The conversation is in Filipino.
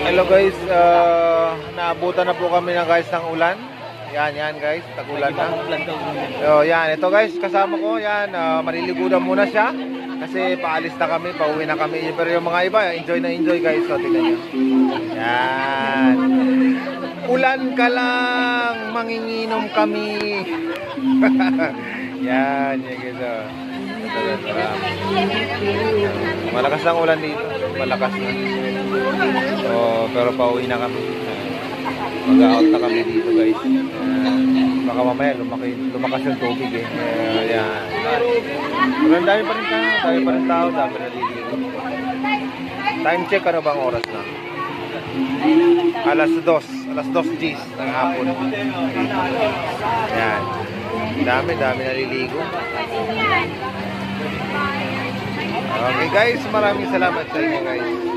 Hello guys, naabutan na po kami ng guys ng ulan. Yan guys, tag-ulan na. So yan, ito guys, kasama ko, yan, maliligo na muna siya. Kasi paalis na kami, pauwi na kami. Pero yung mga iba, enjoy na enjoy guys. So tignan nyo. Yan. Ulan ka lang, manginginom kami. Yan guys. Malakas lang ulan dito. Malakas na. So, pero pauwi na kami. Mag-out na kami dito guys. Baka mamaya lumakas yung tubig eh. Yan. Pero ang dami pa rin tao. Dami na liligo. Time check, ano bang oras na? Alas 2 Gs ng hapon. Yan. Dami naliligo. Okay guys, maraming salamat sa inyo guys.